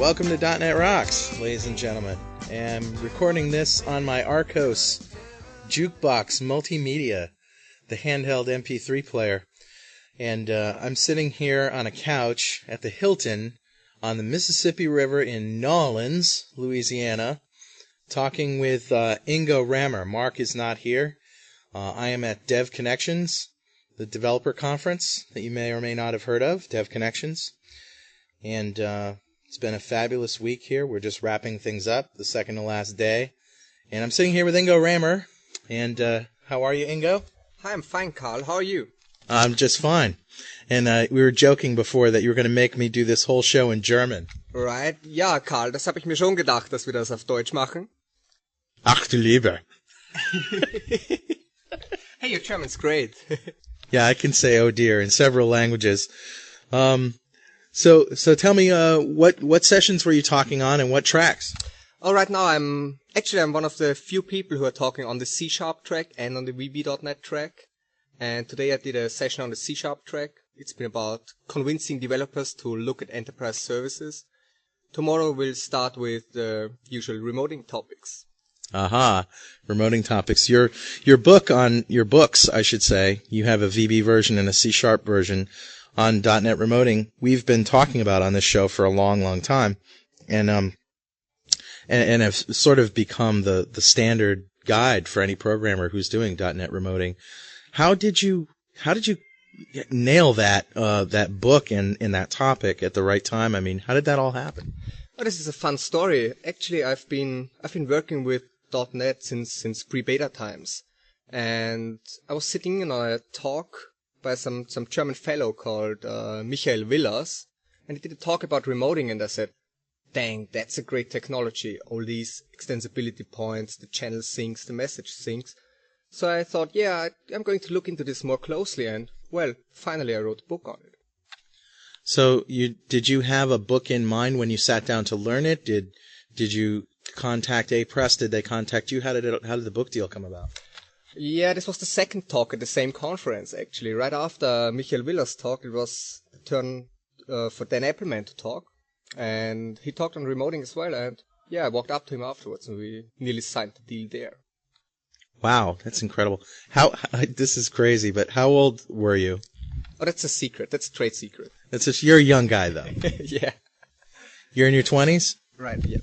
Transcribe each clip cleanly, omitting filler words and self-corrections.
welcome to .NET Rocks, ladies and gentlemen. I'm recording this on my Arcos Jukebox Multimedia, the handheld MP3 player. And I'm sitting here on a couch at the Hilton on the Mississippi River in Orleans, Louisiana, talking with Ingo Rammer. Mark is not here. I am at DevConnections, the developer conference that you may or may not have heard of, DevConnections. And it's been a fabulous week here. We're just wrapping things up, the second to last day. And I'm sitting here with Ingo Rammer. And how are you, Ingo? Hi, I'm fine, Carl. How are you? I'm just fine. And we were joking before that you were going to make me do this whole show in German. Right. Ja, Carl, das habe ich mir schon gedacht, dass wir das auf Deutsch machen. Ach du Lieber. Hey, your German's great. Yeah, I can say oh dear in several languages. So tell me, what sessions were you talking on and what tracks? Oh, right now I'm one of the few people who are talking on the C# track and on the VB.NET track. And today I did a session on the C# track. It's been about convincing developers to look at enterprise services. Tomorrow we'll start with the usual remoting topics. Aha, remoting topics. Your books, I should say. You have a VB version and a C# version on .NET remoting. We've been talking about on this show for a long, long time, and have sort of become the standard guide for any programmer who's doing .NET remoting. How did you nail that book and that topic at the right time? I mean, how did that all happen? Oh, this is a fun story. Actually, I've been working with .NET since pre-beta times, and I was sitting in on a talk by some German fellow called Michael Willers, and he did a talk about remoting, and I said, dang, that's a great technology, all these extensibility points, the channel syncs, the message syncs. So I thought, yeah, I'm going to look into this more closely, and, well, finally I wrote a book on it. So did you have a book in mind when you sat down to learn it? Did you contact A-Press? Did they contact you? How did the book deal come about? Yeah, this was the second talk at the same conference, actually. Right after Michael Willer's talk, it was the turn for Dan Appleman to talk. And he talked on remoting as well. And yeah, I walked up to him afterwards and we nearly signed the deal there. Wow, that's incredible. This is crazy, but how old were you? Oh, that's a secret. That's a trade secret. You're a young guy, though. Yeah. You're in your 20s? Right, yeah.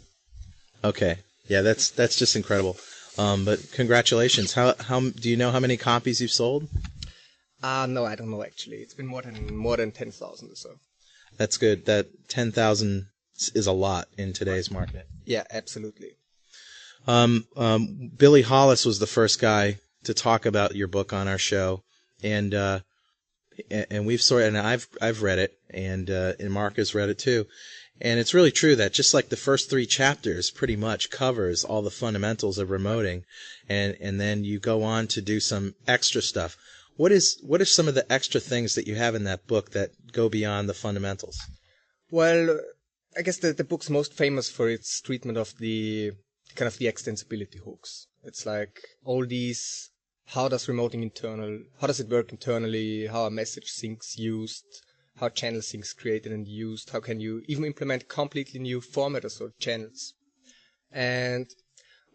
Okay. Yeah, that's just incredible. But congratulations. How do you know how many copies you've sold? No, I don't know actually. It's been more than 10,000 or so. That's good. That 10,000 is a lot in today's market. Yeah, absolutely. Billy Hollis was the first guy to talk about your book on our show, and I've read it, and Mark has read it too. And it's really true that just like the first 3 chapters pretty much covers all the fundamentals of remoting, and then you go on to do some extra stuff. What are some of the extra things that you have in that book that go beyond the fundamentals? Well, I guess the book's most famous for its treatment of the kind of the extensibility hooks. It's like all these, how does it work internally, how a message sync's used, how channel syncs created and used, how can you even implement completely new formatters or channels. And,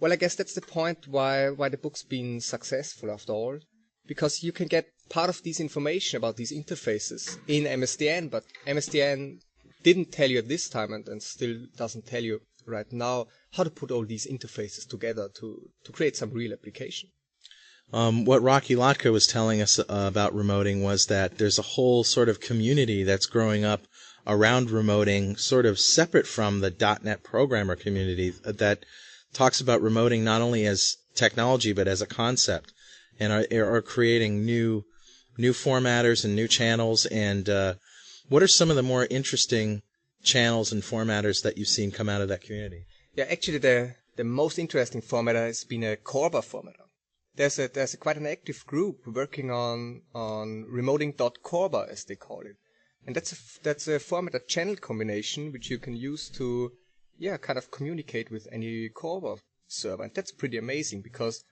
well, I guess that's the point why the book's been successful after all, because you can get part of this information about these interfaces in MSDN, but MSDN didn't tell you at this time and still doesn't tell you right now how to put all these interfaces together to create some real application. What Rocky Lotka was telling us about remoting was that there's a whole sort of community that's growing up around remoting, sort of separate from the .NET programmer community, that talks about remoting not only as technology but as a concept, and are creating new formatters and new channels. And what are some of the more interesting channels and formatters that you've seen come out of that community? Yeah, actually the most interesting formatter has been a Corba formatter. There's quite an active group working on remoting.corba, as they call it, and that's a formatter channel combination which you can use to kind of communicate with any Corba server, and that's pretty amazing because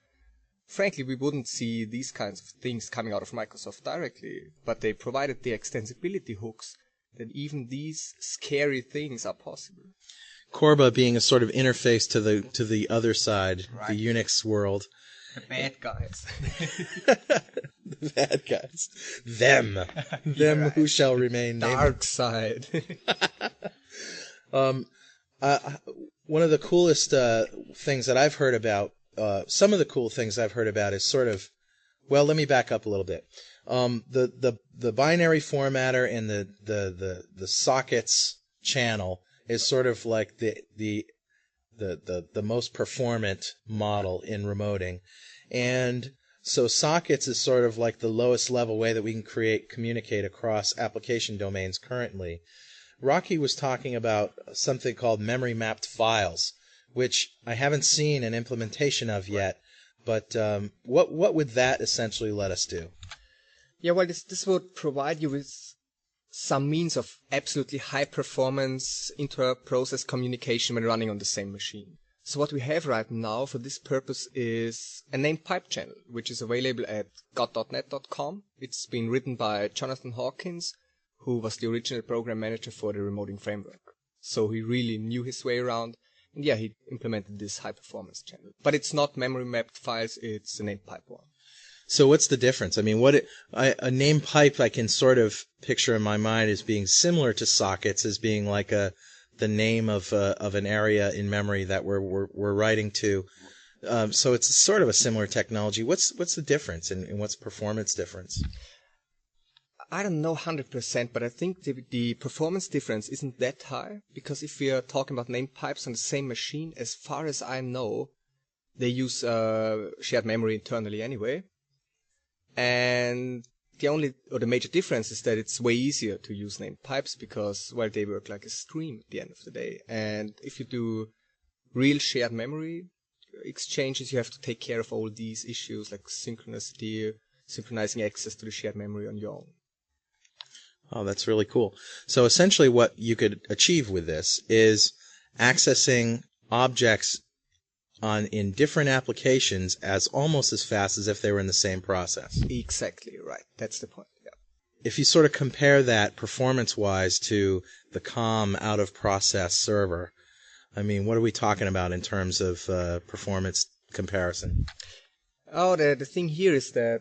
frankly we wouldn't see these kinds of things coming out of Microsoft directly, but they provided the extensibility hooks that even these scary things are possible. Corba being a sort of interface to the other side, Right. the Unix world. The bad guys. The bad guys. Them. Them right. who shall remain nameless. Dark side. One of the coolest things that I've heard about, some of the cool things I've heard about is sort of, well, let me back up a little bit. The binary formatter and the sockets channel is sort of like the most performant model in remoting. And so sockets is sort of like the lowest level way that we can communicate across application domains currently. Rocky was talking about something called memory mapped files, which I haven't seen an implementation of yet, but what would that essentially let us do? Yeah, well, this would provide you with some means of absolutely high performance inter-process communication when running on the same machine. So what we have right now for this purpose is a named pipe channel, which is available at got.net.com. It's been written by Jonathan Hawkins, who was the original program manager for the remoting framework. So he really knew his way around, and yeah, he implemented this high performance channel. But it's not memory mapped files, it's a named pipe one. So what's the difference? I mean, a name pipe I can sort of picture in my mind as being similar to sockets, as being like the name of an area in memory that we're writing to. So it's sort of a similar technology. What's the difference, and what's performance difference? I don't know 100%, but I think the performance difference isn't that high, because if we are talking about named pipes on the same machine, as far as I know, they use shared memory internally anyway. And the major difference is that it's way easier to use named pipes because, well, they work like a stream at the end of the day. And if you do real shared memory exchanges, you have to take care of all these issues like synchronicity, synchronizing access to the shared memory on your own. Oh, that's really cool. So essentially what you could achieve with this is accessing objects in different applications almost as fast as if they were in the same process. Exactly right. That's the point. Yeah. If you sort of compare that performance-wise to the COM out-of-process server, I mean, what are we talking about in terms of performance comparison? Oh, the thing here is that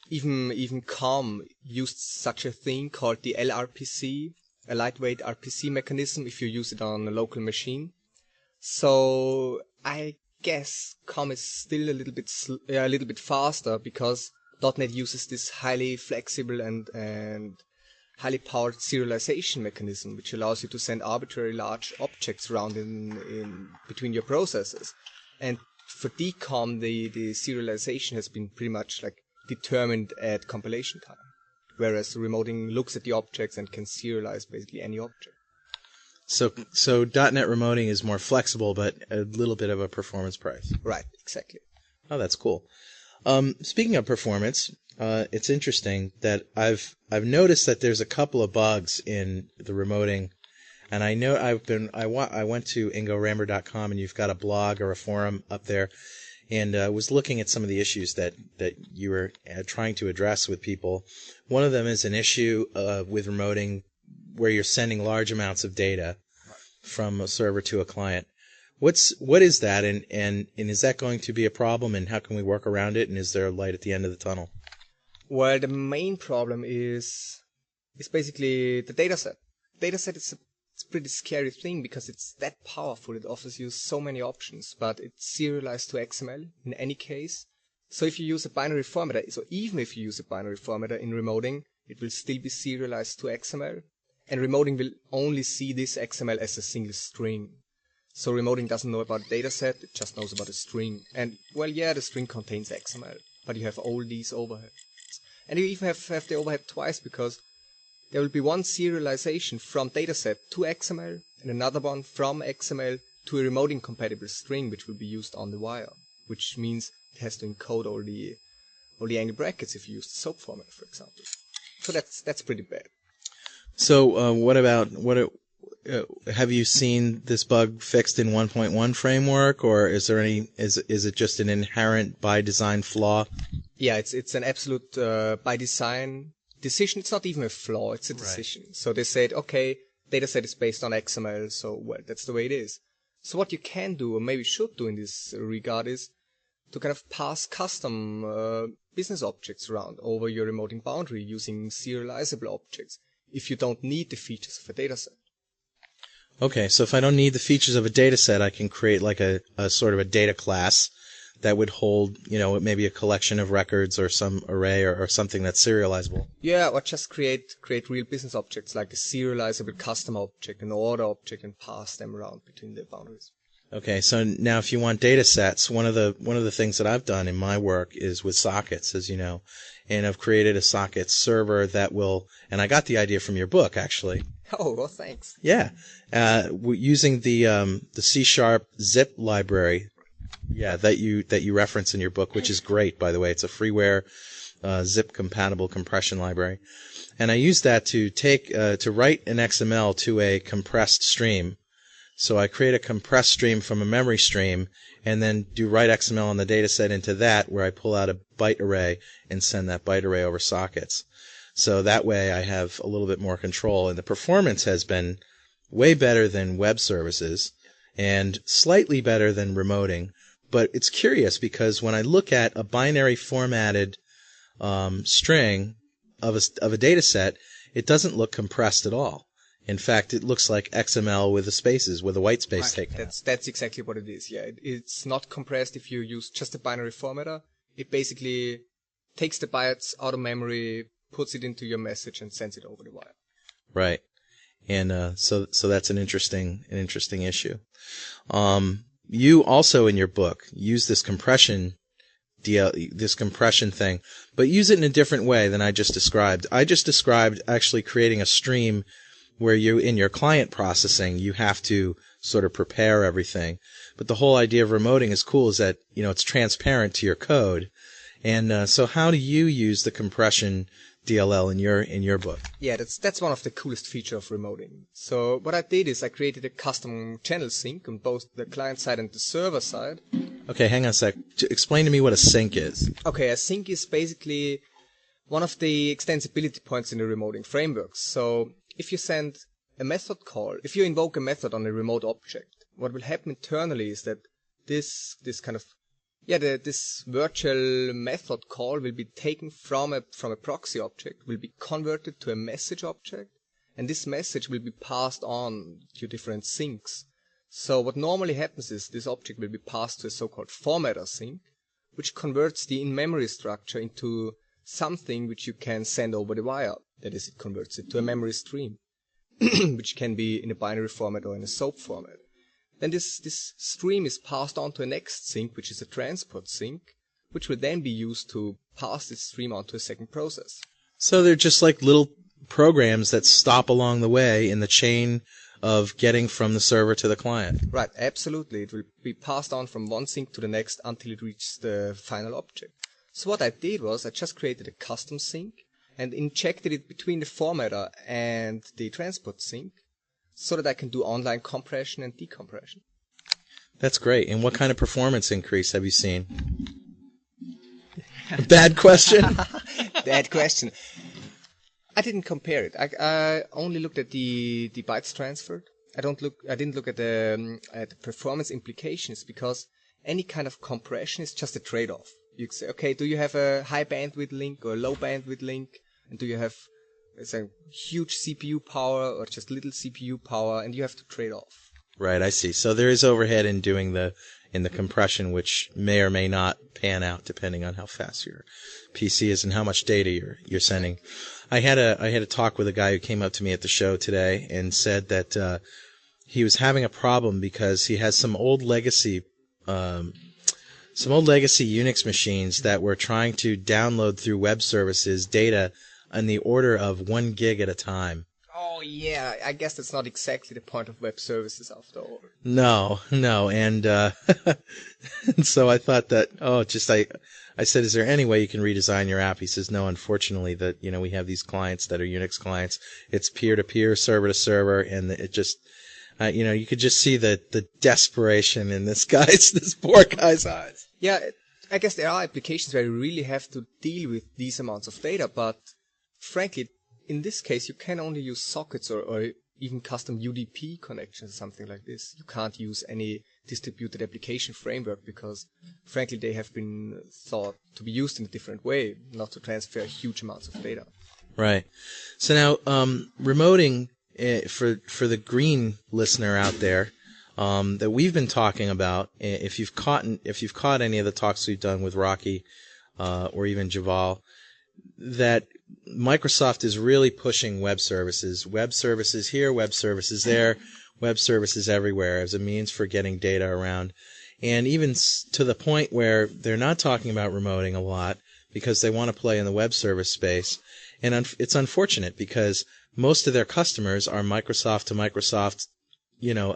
even COM used such a thing called the LRPC, a lightweight RPC mechanism, if you use it on a local machine. So I guess COM is still a little bit faster because .NET uses this highly flexible and highly powered serialization mechanism, which allows you to send arbitrary large objects around in between your processes. And for DCOM, the serialization has been pretty much like determined at compilation time, whereas remoting looks at the objects and can serialize basically any object. So .NET remoting is more flexible, but a little bit of a performance price. Right, exactly. Oh, that's cool. Speaking of performance, it's interesting that I've noticed that there's a couple of bugs in the remoting, and I know I went to ingorammer.com, and you've got a blog or a forum up there, and was looking at some of the issues that you were trying to address with people. One of them is an issue with remoting where you're sending large amounts of data from a server to a client. What is that, and is that going to be a problem, and how can we work around it, and is there a light at the end of the tunnel? Well, the main problem is basically the dataset. Dataset is a pretty scary thing because it's that powerful. It offers you so many options, but it's serialized to XML in any case. So if you use a binary formatter, so even if you use a binary formatter in remoting, it will still be serialized to XML. And remoting will only see this XML as a single string. So remoting doesn't know about a dataset, it just knows about a string. And, well, yeah, the string contains XML, but you have all these overheads. And you even have the overhead twice, because there will be one serialization from dataset to XML, and another one from XML to a remoting compatible string, which will be used on the wire. Which means it has to encode all the angle brackets if you use the SOAP format, for example. So that's pretty bad. So have you seen this bug fixed in 1.1 framework, or is it just an inherent by design flaw? Yeah, it's an absolute by design decision. It's not even a flaw, it's a decision. So they said, okay, data set is based on XML, so well, that's the way it is. So what you can do, or maybe should do in this regard, is to kind of pass custom business objects around over your remoting boundary using serializable objects if you don't need the features of a dataset. Okay, so if I don't need the features of a data set, I can create like a sort of a data class that would hold, maybe a collection of records or some array or something that's serializable. Yeah, or just create real business objects like a serializable custom object, an order object, and pass them around between the boundaries. Okay, so now if you want data sets, one of the things that I've done in my work is with sockets, as you know, and I've created a socket server that will, and I got the idea from your book actually. Oh, well, thanks. Yeah, using the C# zip library, yeah, that you reference in your book, which is great, by the way. It's a freeware zip compatible compression library, and I use that to write an XML to a compressed stream. So I create a compressed stream from a memory stream, and then do write XML on the data set into that, where I pull out a byte array and send that byte array over sockets. So that way I have a little bit more control, and the performance has been way better than web services and slightly better than remoting. But it's curious because when I look at a binary formatted string of a data set, it doesn't look compressed at all. In fact, it looks like XML with the spaces, with a white space taken out. That's exactly what it is. Yeah, it's not compressed if you use just a binary formatter. It basically takes the bytes out of memory, puts it into your message, and sends it over the wire. Right, and so that's an interesting issue. You also in your book use this compression thing, but use it in a different way than I just described. I just described actually creating a stream where you, in your client processing, you have to sort of prepare everything. But the whole idea of remoting is cool, is that, it's transparent to your code. And so how do you use the compression DLL in your book? Yeah, that's one of the coolest features of remoting. So what I did is I created a custom channel sync on both the client side and the server side. Okay, hang on a sec. Explain to me what a sync is. Okay, a sync is basically one of the extensibility points in the remoting frameworks. So if you send a method call, if you invoke a method on a remote object, what will happen internally is that this virtual method call will be taken from a proxy object, will be converted to a message object, and this message will be passed on to different syncs. So what normally happens is this object will be passed to a so-called formatter sync, which converts the in-memory structure into something which you can send over the wire. That is, it converts it to a memory stream, which can be in a binary format or in a SOAP format. Then this stream is passed on to a next sync, which is a transport sync, which will then be used to pass this stream on to a second process. So they're just like little programs that stop along the way in the chain of getting from the server to the client. Right, absolutely. It will be passed on from one sync to the next until it reaches the final object. So what I did was I just created a custom sync and injected it between the formatter and the transport sync so that I can do online compression and decompression. That's great. And what kind of performance increase have you seen? Bad question? Bad question. I didn't compare it. I only looked at the bytes transferred. I didn't look at the performance implications, because any kind of compression is just a trade-off. You say, okay, do you have a high bandwidth link or a low bandwidth link? And do you have a huge CPU power or just little CPU power? And you have to trade off. Right, I see. So there is overhead in doing the compression, which may or may not pan out depending on how fast your PC is and how much data you're sending. I had a talk with a guy who came up to me at the show today and said that he was having a problem because he has some old legacy Unix machines that were trying to download through web services data on the order of 1 gig at a time. Oh yeah, I guess that's not exactly the point of web services after all. No, and and so I thought that I said, is there any way you can redesign your app? He says, no, unfortunately, that we have these clients that are Unix clients. It's peer-to-peer, server-to-server, and it just you could just see the desperation in this poor guy's eyes. Yeah, I guess there are applications where you really have to deal with these amounts of data, but frankly, in this case, you can only use sockets or even custom UDP connections, something like this. You can't use any distributed application framework because, frankly, they have been thought to be used in a different way, not to transfer huge amounts of data. Right. So now, remoting, for the green listener out there, that we've been talking about, if you've caught any of the talks we've done with Rocky, or even Javal, that Microsoft is really pushing web services here, web services there, web services everywhere as a means for getting data around. And even to the point where they're not talking about remoting a lot because they want to play in the web service space. And it's unfortunate because most of their customers are Microsoft to Microsoft,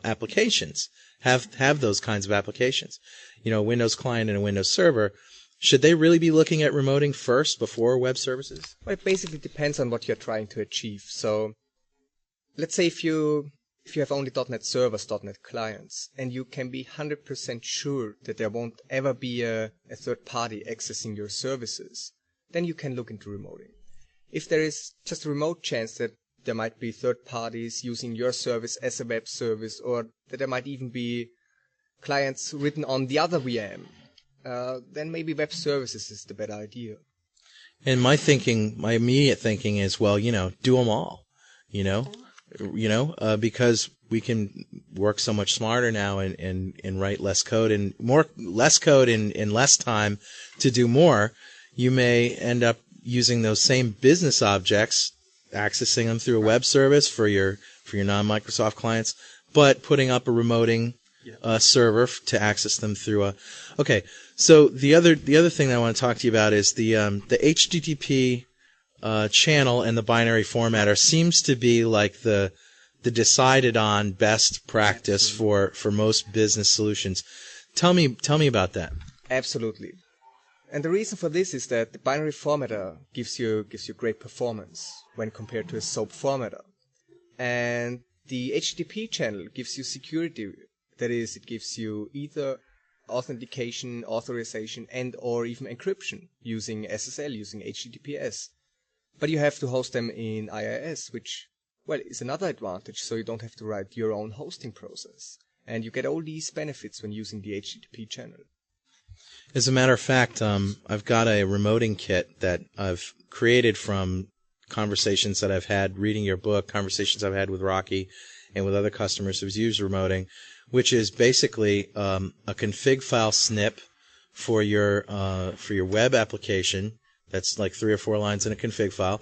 applications, have those kinds of applications. A Windows client and a Windows server. Should they really be looking at remoting first before web services? Well, it basically depends on what you're trying to achieve. So let's say if you have only .NET servers, .NET clients, and you can be 100% sure that there won't ever be a third party accessing your services, then you can look into remoting. If there is just a remote chance that there might be third parties using your service as a web service, or that there might even be clients written on the other VM, then maybe web services is the better idea. And my immediate thinking is, well, do them all, because we can work so much smarter now and write less code and less code in less time to do more. You may end up using those same business objects, accessing them through a web service for your non-Microsoft clients, but putting up a remoting server to access them through a. Okay, so the other thing that I want to talk to you about is the HTTP channel and the binary formatter seems to be like the decided on best practice for most business solutions. Tell me about that. Absolutely. And the reason for this is that the binary formatter gives you great performance when compared to a SOAP formatter. And the HTTP channel gives you security. That is, it gives you either authentication, authorization, and or even encryption using SSL, using HTTPS. But you have to host them in IIS, which, well, is another advantage, so you don't have to write your own hosting process. And you get all these benefits when using the HTTP channel. As a matter of fact, I've got a remoting kit that I've created from conversations that I've had reading your book, conversations I've had with Rocky and with other customers who've used remoting, which is basically a config file snip for your web application. That's like 3 or 4 lines in a config file.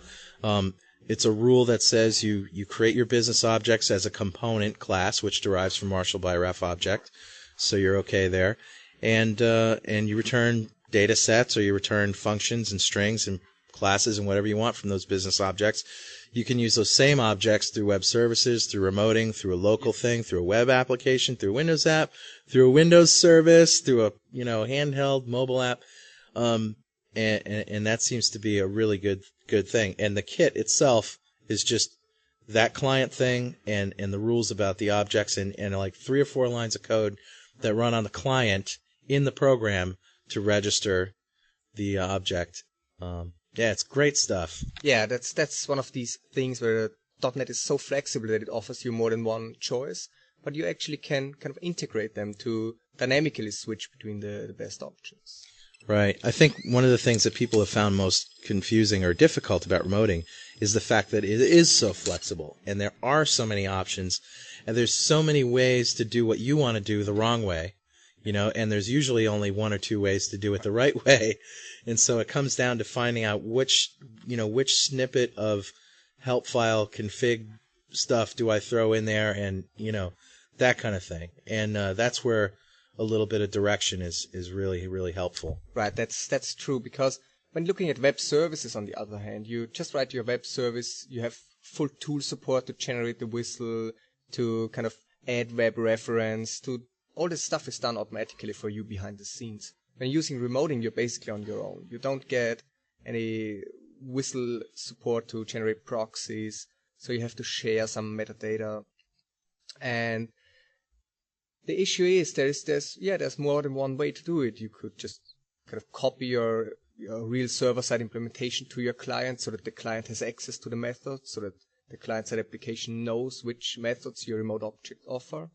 It's a rule that says you create your business objects as a component class, which derives from Marshall by ref object, so you're okay there. And you return data sets, or you return functions and strings and classes and whatever you want from those business objects. You can use those same objects through web services, through remoting, through a local thing, through a web application, through a Windows app, through a Windows service, through a handheld mobile app, and that seems to be a really good thing. And the kit itself is just that client thing and the rules about the objects and like 3 or 4 lines of code that run on the client in the program to register the object. Yeah, it's great stuff. Yeah, that's one of these things where .NET is so flexible that it offers you more than one choice, but you actually can kind of integrate them to dynamically switch between the best options. Right. I think one of the things that people have found most confusing or difficult about remoting is the fact that it is so flexible, and there are so many options, and there's so many ways to do what you want to do the wrong way, and there's usually only 1 or 2 ways to do it the right way. And so it comes down to finding out which snippet of help file config stuff do I throw in there, and that kind of thing. And that's where a little bit of direction is really, really helpful. Right, that's true, because when looking at web services, on the other hand, you just write your web service, you have full tool support to generate the whistle, to kind of add web reference, to all this stuff is done automatically for you behind the scenes. When using remoting, you're basically on your own. You don't get any whistle support to generate proxies, so you have to share some metadata. And the issue is there's more than one way to do it. You could just kind of copy your a real server-side implementation to your client so that the client has access to the method, so that the client-side application knows which methods your remote object offer.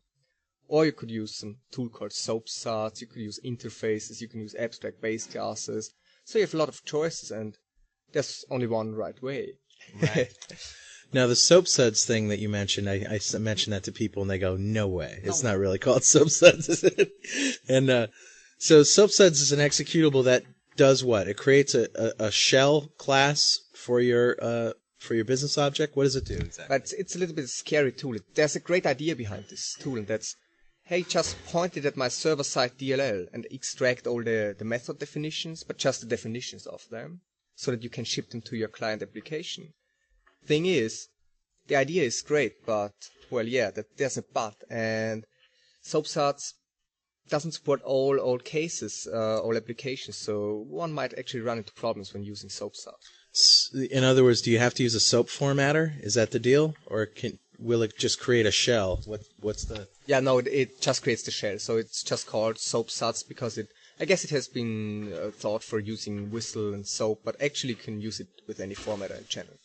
Or you could use some tool called SoapSuds, you could use interfaces, you can use abstract base classes. So you have a lot of choices, and there's only one right way. Right. Now, the SoapSuds thing that you mentioned, I mentioned that to people, and they go, no way. It's not really called SoapSuds, is it? And so SoapSuds is an executable that does what? It creates a shell class for your business object? What does it do exactly? But it's a little bit scary tool. There's a great idea behind this tool, and that's, hey, just point it at my server-side DLL and extract all the method definitions, but just the definitions of them, so that you can ship them to your client application. Thing is, the idea is great, but, well, yeah, there's a but, and SoapSuds doesn't support all cases, all applications, so one might actually run into problems when using SoapSuds. In other words, do you have to use a SOAP formatter? Is that the deal? Or will it just create a shell? What's the... Yeah, no, it just creates the shell, so it's just called SoapSuds because I guess it has been thought for using Whistle and SOAP, but actually you can use it with any formatter in general.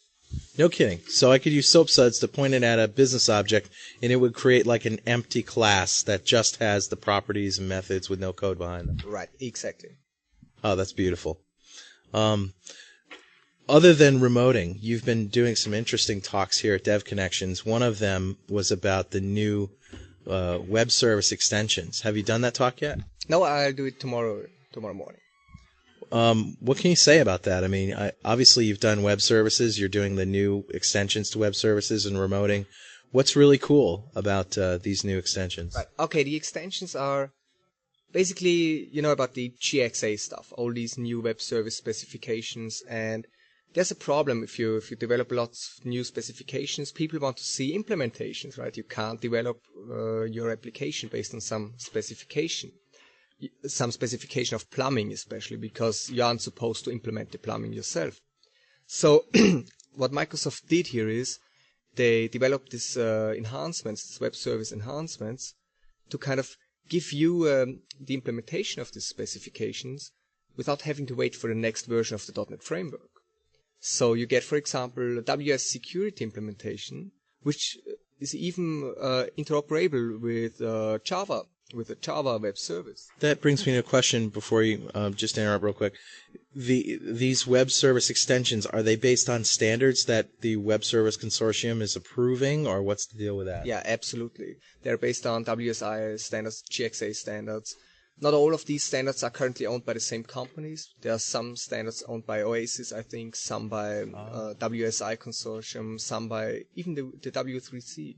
No kidding. So I could use SoapSuds to point it at a business object, and it would create like an empty class that just has the properties and methods with no code behind them. Right, exactly. Oh, that's beautiful. Other than remoting, you've been doing some interesting talks here at DevConnections. One of them was about the new web service extensions. Have you done that talk yet? No, I'll do it tomorrow morning. What can you say about that? I mean, obviously you've done web services. You're doing the new extensions to web services and remoting. What's really cool about these new extensions? Right. Okay, the extensions are basically, about the GXA stuff, all these new web service specifications. And there's a problem if you develop lots of new specifications. People want to see implementations, right? You can't develop your application based on some specification of plumbing, especially because you aren't supposed to implement the plumbing yourself. So what Microsoft did here is they developed these enhancements, these web service enhancements, to kind of give you the implementation of these specifications without having to wait for the next version of the .NET framework. So you get, for example, a WS security implementation, which is even interoperable with Java, with a Java web service. That brings me to a question before you just interrupt real quick. These web service extensions, are they based on standards that the Web Service Consortium is approving, or what's the deal with that? Yeah, absolutely. They're based on WSI standards, GXA standards. Not all of these standards are currently owned by the same companies. There are some standards owned by Oasis, I think, some by WSI Consortium, some by even the W3C.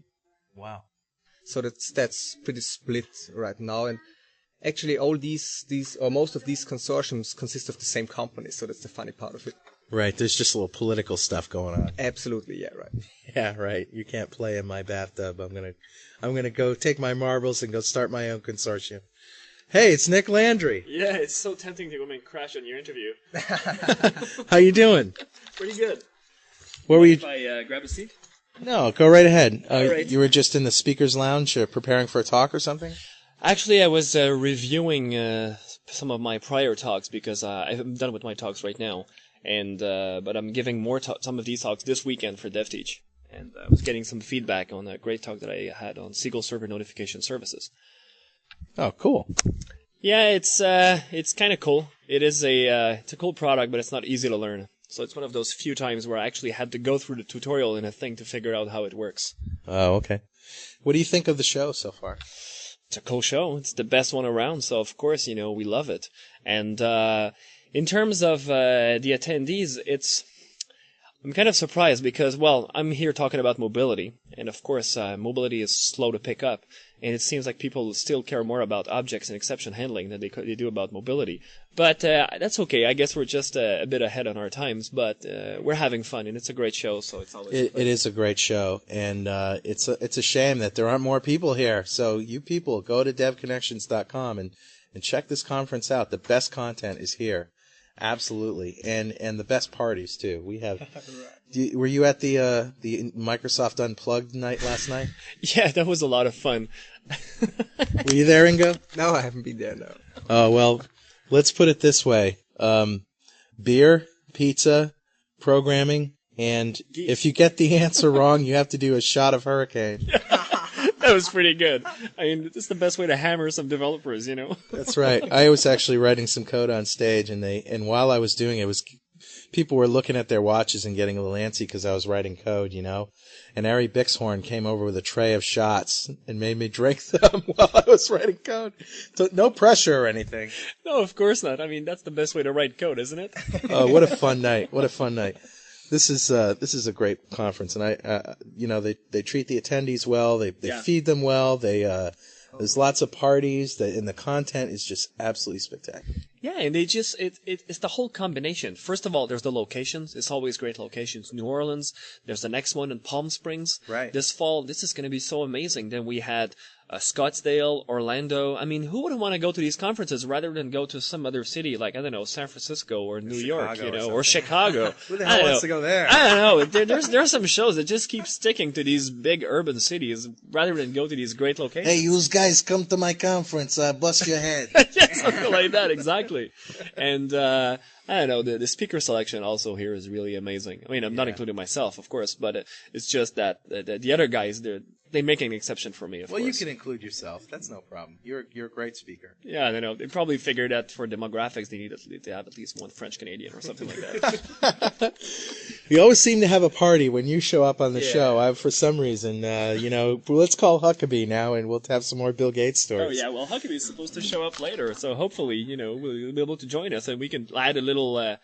Wow. So that's pretty split right now, and actually all these or most of these consortiums consist of the same company, so that's the funny part of it. Right, there's just a little political stuff going on. Absolutely, yeah, right. Yeah, right. You can't play in my bathtub. I'm gonna go take my marbles and go start my own consortium. Hey, it's Nick Landry. Yeah, it's so tempting to come and crash on your interview. How you doing? Pretty good. Where were you? If I grab a seat? No, go right ahead. All right. You were just in the speaker's lounge preparing for a talk or something? Actually, I was reviewing some of my prior talks because I'm done with my talks right now, and but I'm giving some of these talks this weekend for DevTeach, and I was getting some feedback on a great talk that I had on SQL Server Notification Services. Oh, cool. Yeah, it's kind of cool. It's a cool product, but it's not easy to learn. So it's one of those few times where I actually had to go through the tutorial in a thing to figure out how it works. Oh, okay. What do you think of the show so far? It's a cool show. It's the best one around, so of course, we love it. And in terms of the attendees, I'm kind of surprised because, well, I'm here talking about mobility, and of course, mobility is slow to pick up, and it seems like people still care more about objects and exception handling than they do about mobility. But that's okay. I guess we're just a bit ahead on our times, but we're having fun, and it's a great show, so it's always It is a great show, and it's a shame that there aren't more people here. So you people, go to DevConnections.com and check this conference out. The best content is here. Absolutely, and the best parties too. We have. Right. Were you at the Microsoft Unplugged night last night? Yeah, that was a lot of fun. Were you there, Ingo? No, I haven't been there. No. Oh well, let's put it this way. beer, pizza, programming, and if you get the answer wrong, you have to do a shot of Hurricane. That was pretty good. I mean, it's the best way to hammer some developers, you know? That's right. I was actually writing some code on stage, and while I was doing it, people were looking at their watches and getting a little antsy because I was writing code, you know? And Ari Bixhorn came over with a tray of shots and made me drink them while I was writing code. So no pressure or anything. No, of course not. I mean, that's the best way to write code, isn't it? Oh, what a fun night. What a fun night. This is a great conference, and they treat the attendees well. They feed them well. There's lots of parties, and the content is just absolutely spectacular. Yeah, and it's the whole combination. First of all, there's the locations. It's always great locations. New Orleans. There's the next one in Palm Springs. Right. This fall, this is going to be so amazing. Then we had Scottsdale, Orlando. I mean, who would want to go to these conferences rather than go to some other city like, I don't know, San Francisco or New York, you know, or Chicago? Who the hell wants to go there? I don't know. There are some shows that just keep sticking to these big urban cities rather than go to these great locations. Hey, you guys come to my conference. Bust your head. Yeah, something like that, exactly. And I don't know, the speaker selection also here is really amazing. I mean, I'm not including myself, of course, but it's just that the other guys, they make an exception for me, of course. Well, you can include yourself. That's no problem. You're a great speaker. Yeah, I know. They probably figured that for demographics, they need to have at least one French Canadian or something like that. We always seem to have a party when you show up on the show. For some reason, let's call Huckabee now, and we'll have some more Bill Gates stories. Oh yeah, well Huckabee's supposed to show up later, so hopefully, we'll be able to join us and we can add a little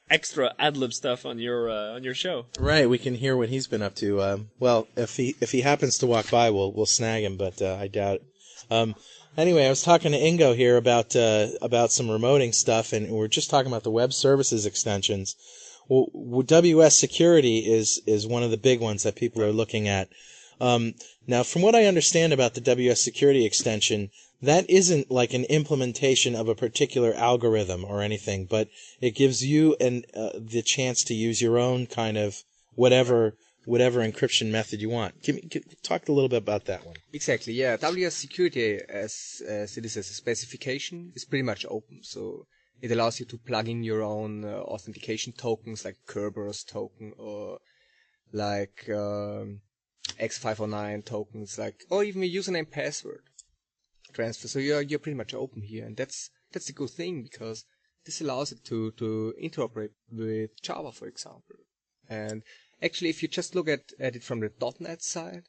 extra ad-lib stuff on your show. Right, we can hear what he's been up to. Well, if he happens to walk by, we'll snag him, but I doubt it. Anyway, I was talking to Ingo here about some remoting stuff, and we're just talking about the web services extensions. Well, WS security is one of the big ones that people are looking at. Now, from what I understand about the WS security extension, that isn't like an implementation of a particular algorithm or anything, but it gives you the chance to use your own kind of whatever encryption method you want. Talk a little bit about that one. Exactly, yeah. WS security, as it is as a specification, is pretty much open. So it allows you to plug in your own authentication tokens, like Kerberos token or like X509 tokens, or even a username password transfer. So you're pretty much open here, and that's a good thing because this allows it to interoperate with Java, for example. And actually, if you just look at it from the .NET side,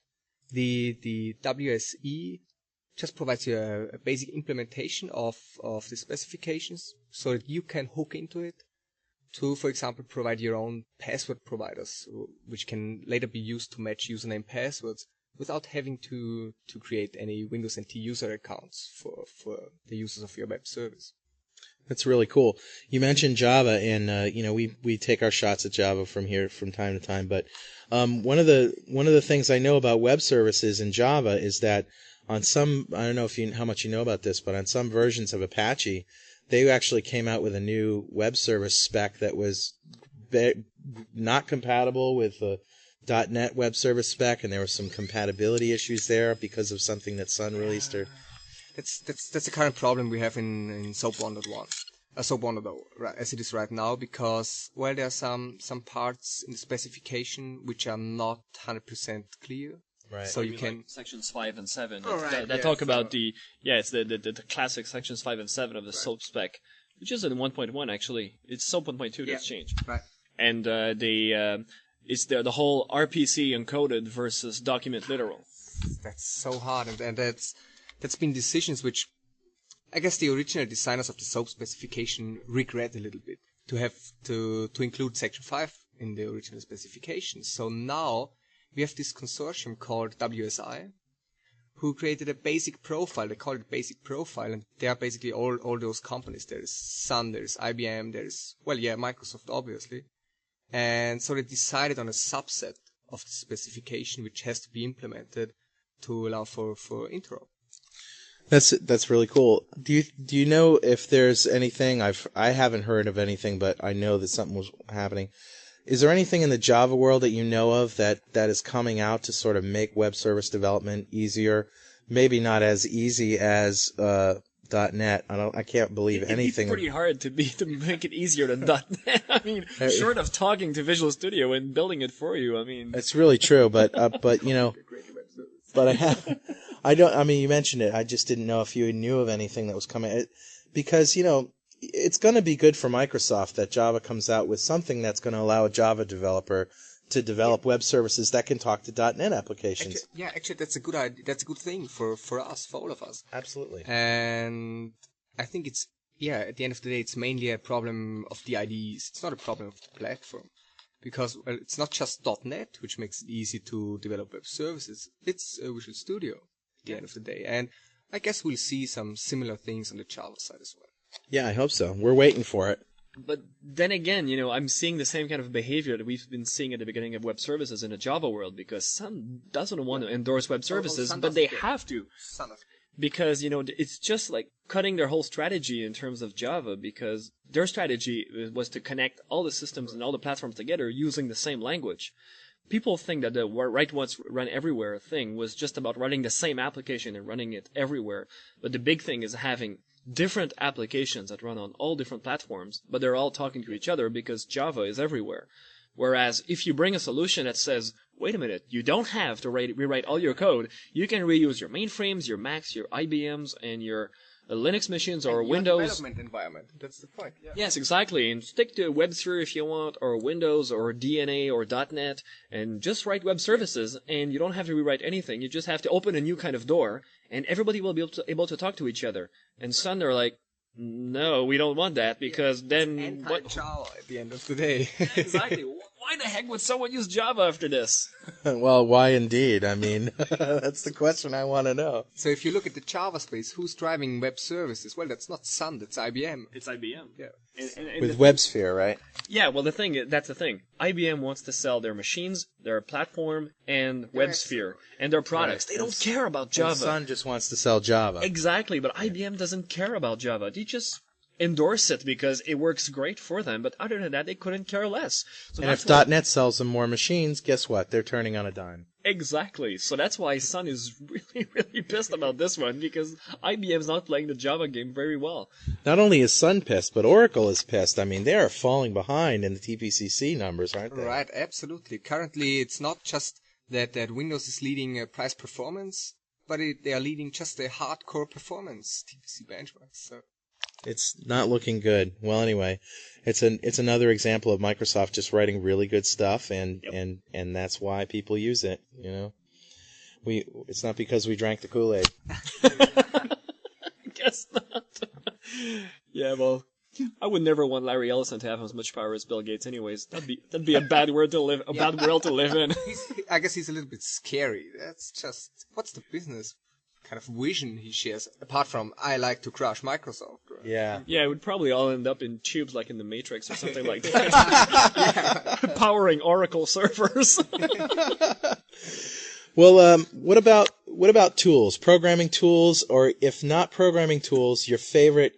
the WSE just provides you a basic implementation of the specifications so that you can hook into it to, for example, provide your own password providers, which can later be used to match username passwords without having to create any Windows NT user accounts for the users of your web service. That's really cool. You mentioned Java, and we take our shots at Java from here from time to time. But one of the things I know about web services in Java is that on some, I don't know how much you know about this, but on some versions of Apache, they actually came out with a new web service spec that was not compatible with the .NET web service spec, and there were some compatibility issues there because of something that Sun released. Or that's the current problem we have in SOAP 1.1. SOAP 1.0, right, as it is right now, because there are some parts in the specification which are not 100% clear. Right. So you can sections 5 and 7 right, that talk about it's the classic sections 5 and 7 of the SOAP spec, which is in 1.1 actually. It's SOAP 1.2 that's changed. Right. And it's the whole RPC encoded versus document literal. That's so hard, and that's been decisions which I guess the original designers of the SOAP specification regret a little bit to have to include section 5 in the original specification. So now we have this consortium called WSI, who created a basic profile. They call it basic profile, and they are basically all those companies. There's Sun, there's IBM, there's Microsoft obviously. And so they decided on a subset of the specification which has to be implemented to allow for interop. That's really cool. Do you know if there's anything? I haven't heard of anything, but I know that something was happening. Is there anything in the Java world that you know of that is coming out to sort of make web service development easier? Maybe not as easy as the .NET. I can't believe anything. It's pretty hard to make it easier than .NET. I mean, short of talking to Visual Studio and building it for you, I mean, it's really true. But you know, I mean, you mentioned it. I just didn't know if you knew of anything that was coming. Because, you know, it's going to be good for Microsoft that Java comes out with something that's going to allow a Java developer to develop web services that can talk to .NET applications. Actually, that's a good idea. That's a good thing for us, for all of us. Absolutely. And I think at the end of the day, it's mainly a problem of the IDEs. It's not a problem of the platform. Because, well, it's not just .NET, which makes it easy to develop web services. It's Visual Studio at the end of the day. And I guess we'll see some similar things on the Java side as well. Yeah, I hope so. We're waiting for it. But then again, you know, I'm seeing the same kind of behavior that we've been seeing at the beginning of web services in the Java world, because Sun doesn't want to endorse web services, but they have to. Because, you know, it's just like cutting their whole strategy in terms of Java, because their strategy was to connect all the systems and all the platforms together using the same language. People think that the write once, run everywhere thing was just about running the same application and running it everywhere. But the big thing is having different applications that run on all different platforms, but they're all talking to each other because Java is everywhere. Whereas if you bring a solution that says, wait a minute, you don't have to rewrite all your code, you can reuse your mainframes, your Macs, your IBMs, and your Linux machines or Windows. Development environment. That's the point. Yeah. Yes, exactly. And stick to WebSphere if you want, or Windows, or DNA, or .NET, and just write web services, and you don't have to rewrite anything. You just have to open a new kind of door, and everybody will be able to talk to each other. And Sun, they're like, no, we don't want that, because then what? Java at the end of the day. Exactly. Why the heck would someone use Java after this? Well, why indeed? I mean, that's the question I want to know. So if you look at the Java space, who's driving web services? Well, that's not Sun, that's IBM. It's IBM. Yeah. And with WebSphere, right? Yeah, well, that's the thing. IBM wants to sell their machines, their platform, and WebSphere, and their products. Right. They don't care about Java. Sun just wants to sell Java. Exactly, but IBM doesn't care about Java. They just endorse it because it works great for them, but other than that, they couldn't care less. So and if .NET sells them more machines, guess what? They're turning on a dime. Exactly. So that's why Sun is really, really pissed about this one, because IBM's not playing the Java game very well. Not only is Sun pissed, but Oracle is pissed. I mean, they are falling behind in the TPCC numbers, aren't they? Right, absolutely. Currently, it's not just that Windows is leading price performance, but they are leading just a hardcore performance TPC benchmarks. So. It's not looking good. Well, anyway, it's another example of Microsoft just writing really good stuff, and that's why people use it. You know, it's not because we drank the Kool-Aid. I guess not. Yeah, well, I would never want Larry Ellison to have as much power as Bill Gates. Anyways, that'd be a bad world to live. Bad world to live in. I guess he's a little bit scary. That's just what's the business kind of vision he shares, apart from I like to crush Microsoft. Right? Yeah. Yeah, it would probably all end up in tubes like in the Matrix or something like that. Powering Oracle servers. Well, what about tools? Programming tools, or if not programming tools, your favorite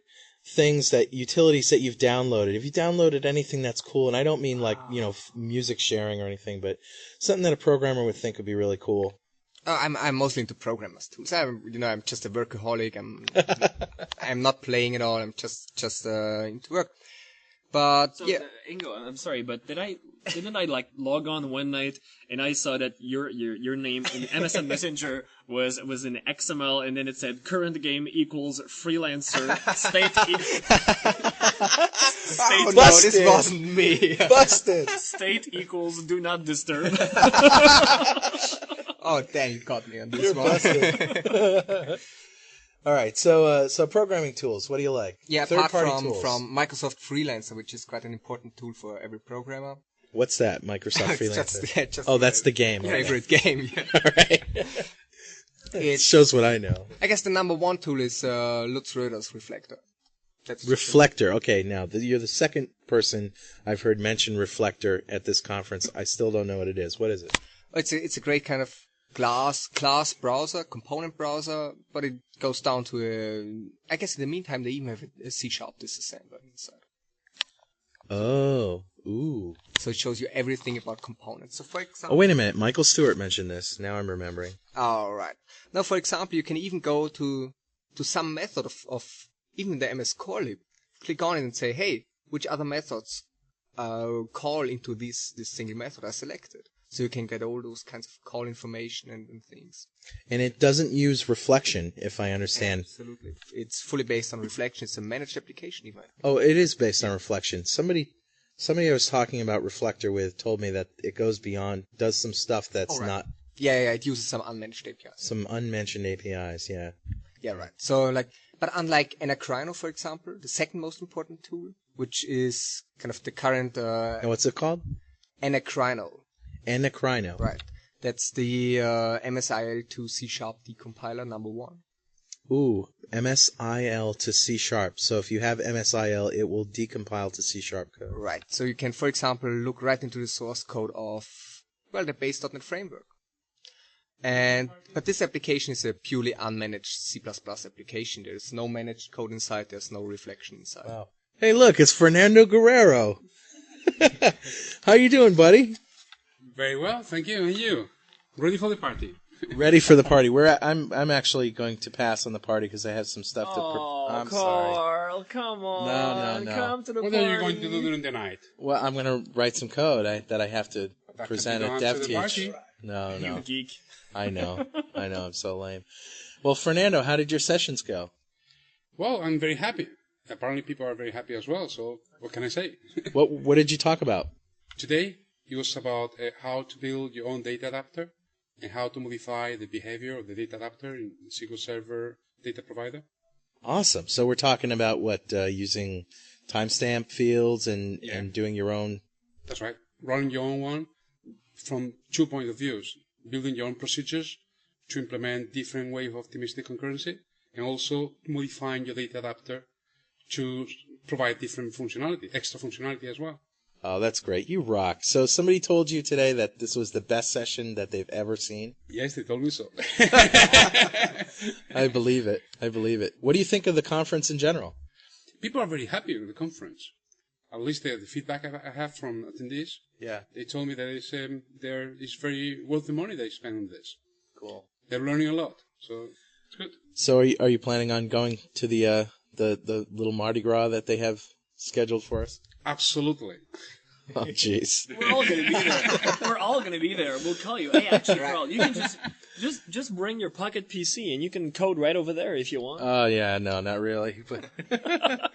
things utilities that you've downloaded. Have you downloaded anything that's cool? And I don't mean like, you know, music sharing or anything, but something that a programmer would think would be really cool. I'm mostly into programmers tools. I'm just a workaholic. I'm not playing at all. I'm just into work. But so, yeah, Ingo, I'm sorry, but didn't I like log on one night and I saw that your name in MSN Messenger was in XML, and then it said current game equals freelancer state. Oh no, this wasn't me. Busted. State equals do not disturb. Oh, dang, you got me on this You're one. busted. All right, so programming tools, what do you like? Yeah, apart tools. from Microsoft Freelancer, which is quite an important tool for every programmer. What's that, Microsoft Freelancer? Just that's the game. Favorite game. Yeah. All right. It shows what I know. I guess the number one tool is Lutz Röder's Reflector. That's Reflector. Okay, now you're the second person I've heard mention Reflector at this conference. I still don't know what it is. What is it? It's a great kind of class browser, component browser, but it goes down to I guess in the meantime they even have a C# disassembler inside. Oh, ooh. So it shows you everything about components. So for example... Oh, wait a minute. Michael Stewart mentioned this. Now I'm remembering. All right. Now, for example, you can even go to to some method of even the MS core lib, click on it and say, hey, which other methods call into this single method are selected. So you can get all those kinds of call information and things. And it doesn't use reflection, if I understand. Absolutely. It's fully based on reflection. It's a managed application even. Oh, it is based on reflection. Somebody I was talking about Reflector with told me that it goes beyond, does some stuff that's not... Yeah, it uses some unmanaged APIs. Some unmentioned APIs, yeah. Yeah, right. So, but unlike Anacrino, for example, the second most important tool, which is kind of the current... And what's it called? Anacrino. Anacrino. Right. That's the MSIL to C# decompiler number 1. Ooh, MSIL to C#. So if you have MSIL, it will decompile to C# code. Right. So you can, for example, look right into the source code of, the base.NET framework. But this application is a purely unmanaged C++ application. There's no managed code inside. There's no reflection inside. Wow. Hey, look, it's Fernando Guerrero. How you doing, buddy? Very well, thank you. And you? Ready for the party? Ready for the party. I'm actually going to pass on the party because I have some stuff to... I'm Carl, sorry. come on. No. Come to the What party. are you going to do during the night? Well, I'm going to write some code that I have to present at DevTeach. Party. No. You geek. I know. I'm so lame. Well, Fernando, how did your sessions go? Well, I'm very happy. Apparently people are very happy as well, so what can I say? What did you talk about? Today, it was about how to build your own data adapter and how to modify the behavior of the data adapter in SQL Server data provider. Awesome. So we're talking about using timestamp fields and doing your own... That's right. Running your own one from 2 points of view. Building your own procedures to implement different ways of optimistic concurrency, and also modifying your data adapter to provide different functionality, extra functionality as well. Oh, that's great. You rock. So somebody told you today that this was the best session that they've ever seen? Yes, they told me so. I believe it. What do you think of the conference in general? People are very happy with the conference. At least the feedback I have from attendees. Yeah. They told me that it's very worth the money they spend on this. Cool. They're learning a lot, so it's good. So are you planning on going to the little Mardi Gras that they have scheduled for us? Absolutely. Oh, jeez. We're all gonna be there. We're all gonna be there. We'll call you. Hey, actually, Carl, you can just bring your pocket PC and you can code right over there if you want. Oh yeah, no, not really. But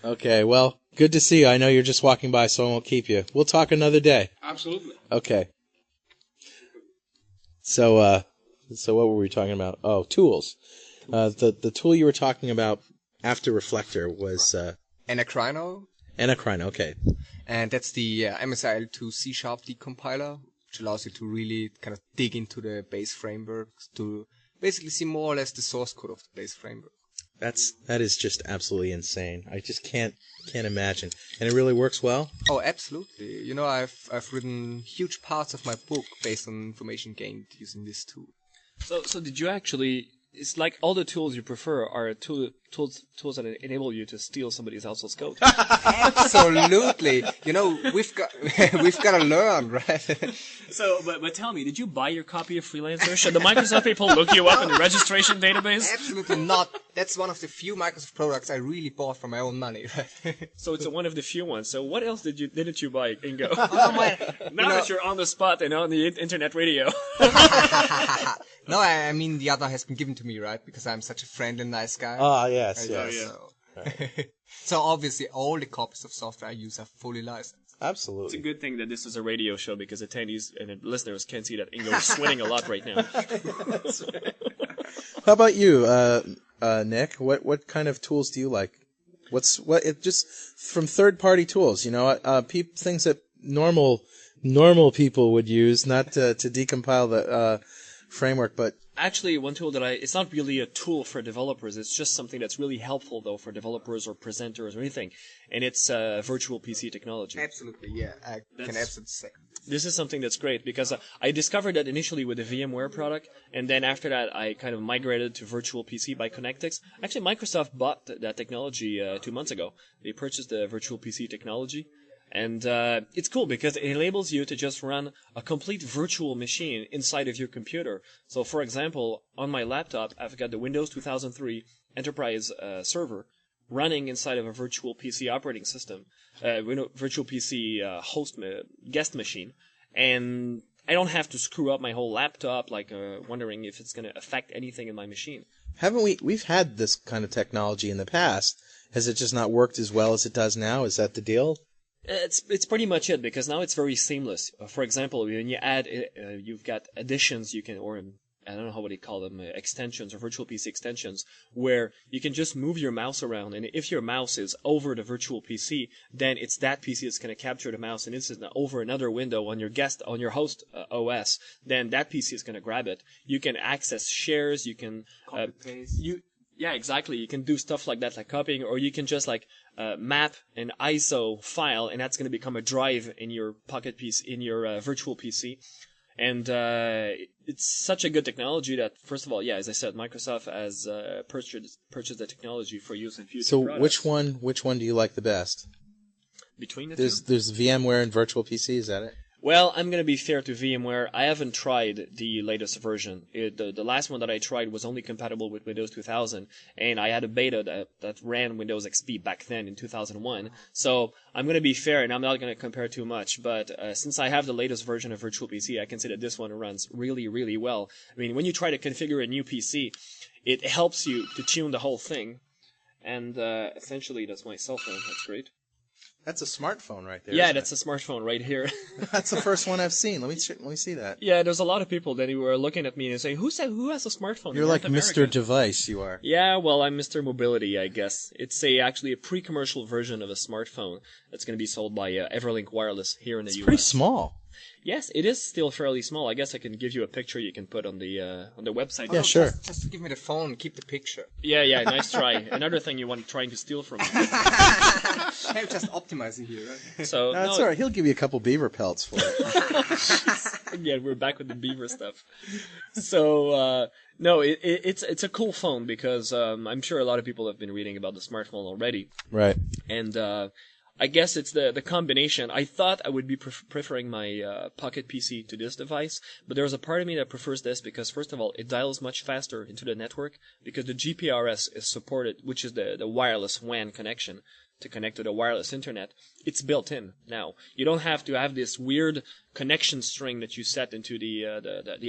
okay, well, good to see you. I know you're just walking by, so I won't keep you. We'll talk another day. Absolutely. Okay. So what were we talking about? Oh, tools. The tool you were talking about after Reflector was Anacrino. Anacrino, okay. And that's the MSIL to C# decompiler, which allows you to really kind of dig into the base framework to basically see more or less the source code of the base framework. That is just absolutely insane. I just can't imagine. And it really works well? Oh, absolutely. You know, I've written huge parts of my book based on information gained using this tool. So did you actually? It's like all the tools you prefer are tools that enable you to steal somebody else's code. Absolutely. You know, we've got to learn, right? So, but tell me, did you buy your copy of Freelancer? Should the Microsoft people look you up in the registration database? Absolutely not. That's one of the few Microsoft products I really bought for my own money, right? So it's one of the few ones. So what else didn't you buy, Ingo? Oh, my. Now that you're on the spot and on the internet radio. No, I mean the other has been given to me, right? Because I'm such a friendly, nice guy. Ah, yes. So. So obviously all the copies of software I use are fully licensed. Absolutely. It's a good thing that this is a radio show because attendees and listeners can't see that Ingo is sweating a lot right now. How about you, Nick? What kind of tools do you like? Just from third-party tools, you know, things that normal people would use, not to decompile the framework, but Actually, one tool that it's not really a tool for developers. It's just something that's really helpful, though, for developers or presenters or anything. And it's virtual PC technology. Absolutely, yeah. I can absolutely say. This is something that's great because I discovered that initially with the VMware product, and then after that I kind of migrated to virtual PC by Connectix. Actually, Microsoft bought that technology 2 months ago. They purchased the virtual PC technology, And it's cool because it enables you to just run a complete virtual machine inside of your computer. So, for example, on my laptop, I've got the Windows 2003 Enterprise server running inside of a virtual PC operating system, virtual PC guest machine, and I don't have to screw up my whole laptop, like wondering if it's going to affect anything in my machine. Haven't we? We've had this kind of technology in the past. Has it just not worked as well as it does now? Is that the deal? It's pretty much it, because now it's very seamless. For example, when you add, you've got additions you can, or I don't know how would you call them, extensions or virtual PC extensions, where you can just move your mouse around, and if your mouse is over the virtual PC, then it's that PC that's going to capture the mouse, and it's over another window on your host OS, then that PC is going to grab it. You can access shares, you can Copy paste. Yeah, exactly. You can do stuff like that, like copying, or you can just map an ISO file, and that's going to become a drive in your Pocket PC, in your virtual PC. And it's such a good technology that, first of all, yeah, as I said, Microsoft has purchased the technology for use in future products. So which one do you like the best? Between the There's two? VMware and virtual PC. Is that it? Well, I'm going to be fair to VMware. I haven't tried the latest version. The last one that I tried was only compatible with Windows 2000, and I had a beta that ran Windows XP back then in 2001. So I'm going to be fair, and I'm not going to compare too much. But since I have the latest version of Virtual PC, I can say that this one runs really, really well. I mean, when you try to configure a new PC, it helps you to tune the whole thing. And essentially, that's my cell phone. That's great. That's a smartphone right there. Yeah, that's a smartphone right here. That's the first one I've seen. Let me see that. Yeah, there's a lot of people that were looking at me and saying, who has a smartphone? You're like Mr. Device, you are. Yeah, well, I'm Mr. Mobility, I guess. It's actually a pre-commercial version of a smartphone that's going to be sold by Everlink Wireless here in the US. It's pretty small. Yes, it is still fairly small. I guess I can give you a picture you can put on the website. Yeah, sure. Just give me the phone, keep the picture. Yeah, nice try. Another thing you want trying to steal from me. I'm just optimizing here, right? So, No, it's all right. He'll give you a couple beaver pelts for it. Again, we're back with the beaver stuff. So, no, it's a cool phone because I'm sure a lot of people have been reading about the smartphone already. Right. And I guess it's the combination. I thought I would be preferring my Pocket PC to this device, but there's a part of me that prefers this because, first of all, it dials much faster into the network because the GPRS is supported, which is the wireless WAN connection to connect to the wireless internet. It's built in now. You don't have to have this weird connection string that you set into the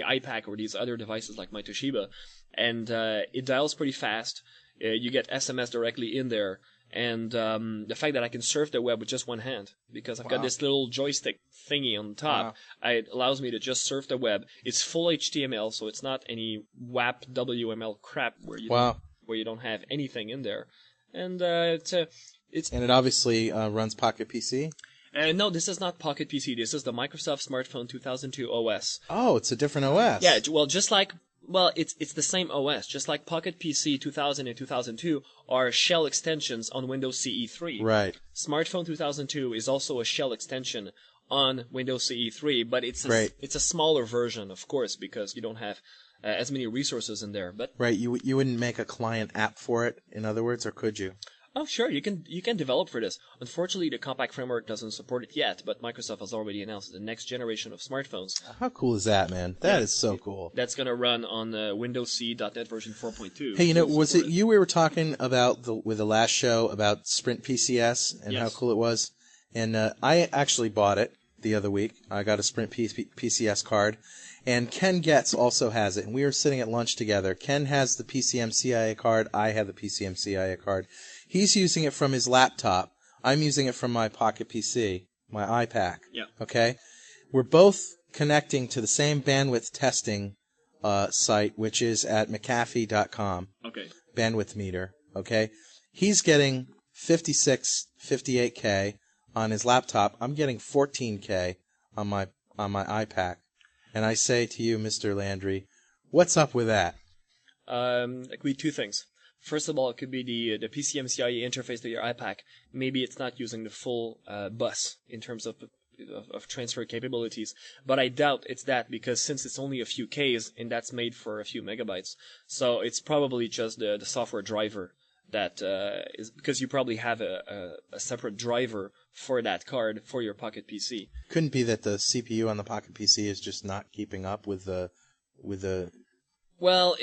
iPack or these other devices like my Toshiba, and it dials pretty fast. You get SMS directly in there. And the fact that I can surf the web with just one hand, because I've got this little joystick thingy on top, it allows me to just surf the web. It's full HTML, so it's not any WAP WML crap where you don't have anything in there. And and it obviously runs Pocket PC. No, this is not Pocket PC. This is the Microsoft Smartphone 2002 OS. Oh, it's a different OS. Yeah, well, it's the same OS. Just like Pocket PC 2000 and 2002 are shell extensions on Windows CE 3. Right. Smartphone 2002 is also a shell extension on Windows CE 3, but it's a smaller version, of course, because you don't have as many resources in there. But right, you wouldn't make a client app for it, in other words, or could you? Oh, sure, you can develop for this. Unfortunately, the Compact framework doesn't support it yet, but Microsoft has already announced the next generation of smartphones. How cool is that, man? That is so cool. That's going to run on Windows CE.NET version 4.2. Hey, was it you we were talking about with the last show about Sprint PCS and how cool it was? And I actually bought it the other week. I got a Sprint PCS card. And Ken Getz also has it. And we were sitting at lunch together. Ken has the PCM-CIA card. I have the PCM-CIA card. He's using it from his laptop. I'm using it from my Pocket PC, my iPack. Yeah. Okay? We're both connecting to the same bandwidth testing site, which is at McAfee.com. Okay. Bandwidth meter. Okay? He's getting 58K on his laptop. I'm getting 14K on my iPack. And I say to you, Mr. Landry, what's up with that? It could be two things. First of all, it could be the PCM-CIA interface to your iPack. Maybe it's not using the full bus in terms of transfer capabilities, but I doubt it's that because since it's only a few Ks and that's made for a few megabytes, so it's probably just the software driver that is because you probably have a separate driver for that card for your Pocket PC. Couldn't be that the CPU on the Pocket PC is just not keeping up with the Well,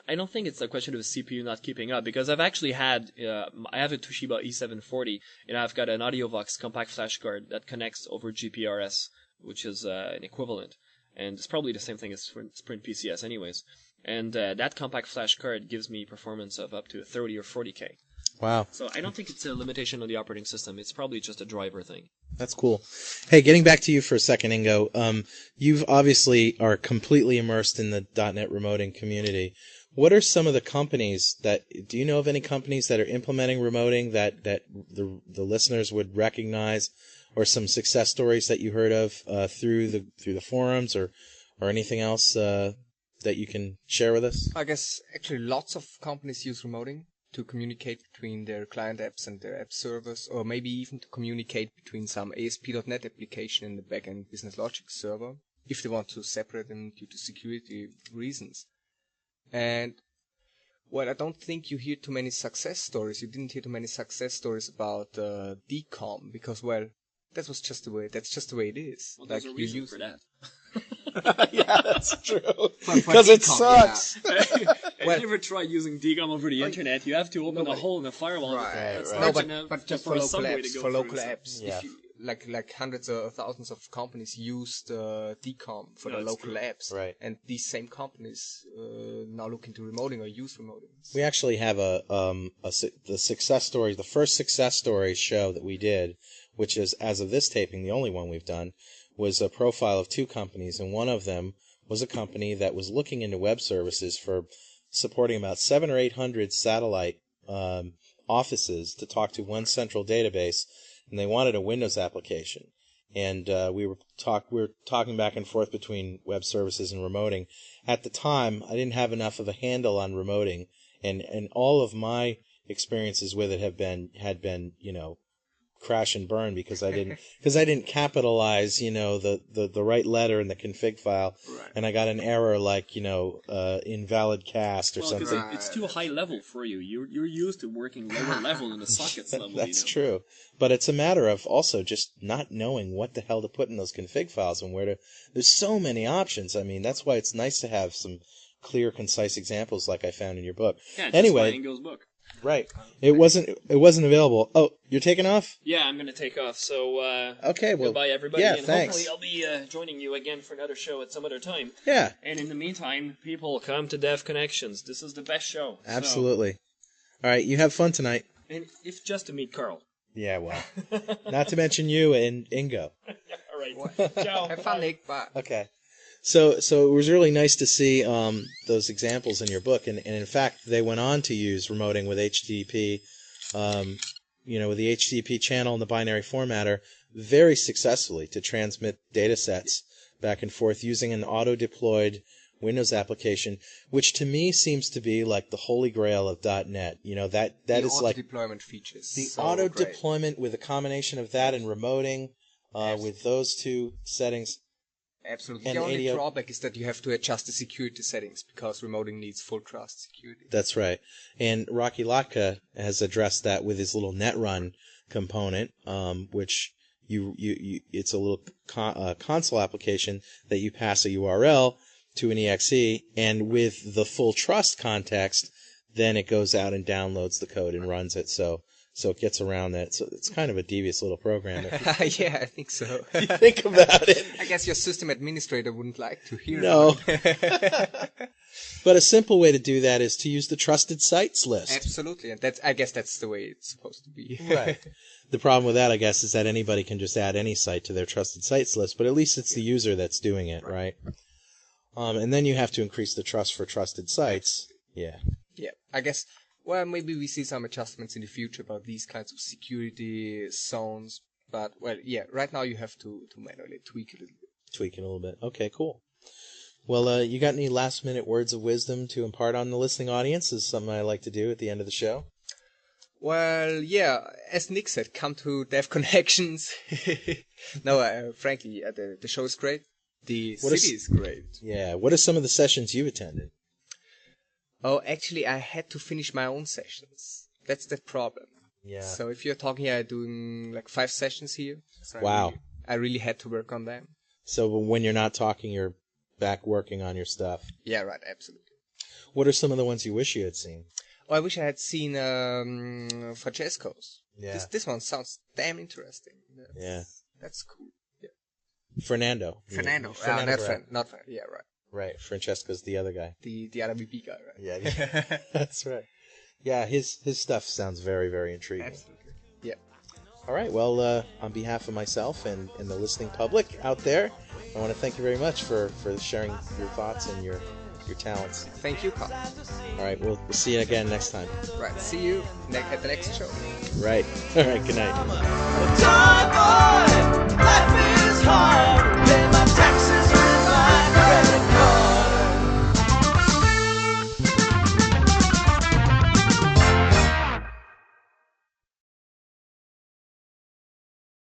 I don't think it's a question of the CPU not keeping up, because I've actually had, I have a Toshiba E740, and I've got an AudioVox compact flash card that connects over GPRS, which is an equivalent, and it's probably the same thing as Sprint PCS anyways. And that compact flash card gives me performance of up to 30 or 40K. Wow. So I don't think it's a limitation on the operating system. It's probably just a driver thing. That's cool. Hey, getting back to you for a second, Ingo. You've obviously are completely immersed in the .NET remoting community. What are some of the companies do you know of any companies that are implementing remoting that the listeners would recognize, or some success stories that you heard of through the forums or anything else that you can share with us? I guess actually lots of companies use remoting to communicate between their client apps and their app servers, or maybe even to communicate between some ASP.NET application and the backend business logic server, if they want to separate them due to security reasons. And, well, I don't think you hear too many success stories. You didn't hear too many success stories about DCOM, because, well, that's just the way it is. Well, there's a reason for that. Yeah, that's true. Because it sucks. Yeah. Have you ever tried using DCOM over the internet? You have to open a hole in the firewall. Right. But just for local apps. Yeah. If you, like hundreds or thousands of companies used DCOM for the local apps. Right. And these same companies now look into remoting or use remoting. We actually have the success story, the first success story show that we did, which is, as of this taping, the only one we've done, was a profile of two companies, and one of them was a company that was looking into web services for supporting about 700 or 800 satellite offices to talk to one central database, and they wanted a Windows application. And we were talking back and forth between web services and remoting. At the time, I didn't have enough of a handle on remoting, and all of my experiences with it had been crash and burn because I didn't capitalize the right letter in the config file, Right. And I got an error like invalid cast or something. Because it's too high level for you. You're used to working lower level in the sockets level. That's true, but it's a matter of also just not knowing what the hell to put in those config files and where to. There's so many options. I mean, that's why it's nice to have some clear, concise examples like I found in your book. Yeah, anyway, Ingo's book. Right. It wasn't available. Oh, you're taking off? Yeah, I'm going to take off. So, okay, well, goodbye, everybody. Yeah, and thanks. hopefully I'll be joining you again for another show at some other time. Yeah. And in the meantime, people, come to DevConnections. This is the best show. Absolutely. All right, you have fun tonight. And if just to meet Carl. Yeah, well. Not to mention you and Ingo. All right. Ciao. Have fun, Nick. Bye. Okay. So it was really nice to see those examples in your book, and in fact they went on to use remoting with HTTP, with the HTTP channel and the binary formatter very successfully to transmit data sets back and forth using an auto-deployed Windows application, which to me seems to be like the holy grail of .NET. That is like auto-deployment features. the So auto-deployment with a combination of that and remoting with those two settings. Absolutely. And the only ADO drawback is that you have to adjust the security settings because remoting needs full trust security. That's right. And Rocky Latka has addressed that with his little netrun component, which it's a little console application that you pass a URL to an exe, and with the full trust context, then it goes out and downloads the code and runs it. So it gets around that. So it's kind of a devious little program. Yeah, I think so. You think about it. I guess your system administrator wouldn't like to hear No. it. But a simple way to do that is to use the trusted sites list. Absolutely, and I guess that's the way it's supposed to be. Right. The problem with that, I guess, is that anybody can just add any site to their trusted sites list, but at least it's the user that's doing it, right? And then you have to increase the trust for trusted sites. Yeah. Yeah, I guess. Well, maybe we see some adjustments in the future about these kinds of security zones. But, well, yeah, right now you have to manually tweak it a little bit. Tweak it a little bit. Okay, cool. Well, you got any last-minute words of wisdom to impart on the listening audience? This is something I like to do at the end of the show. Well, yeah, as Nick said, come to DevConnections. No, frankly, the show is great. The city is great. Yeah. What are some of the sessions you've attended? Oh, actually, I had to finish my own sessions. That's the problem. Yeah. So if you're talking here, doing like 5 sessions here. So Wow. I really had to work on them. So when you're not talking, you're back working on your stuff. Yeah, right, absolutely. What are some of the ones you wish you had seen? Oh, I wish I had seen Francesco's. Yeah. This one sounds damn interesting. Yeah. That's cool. Yeah. Fernando. Fernando. Fernando, Not Fran. Yeah, right. Right. Francesco's the other guy. The RBB guy, right? Yeah. That's right. Yeah, his stuff sounds very, very intriguing. Absolutely. Yeah. All right. Well, on behalf of myself and the listening public out there, I want to thank you very much for sharing your thoughts and your talents. Thank you, Carl. All right. We'll see you again next time. Right. See you at the next show. Right. All right. Good night. Life is hard.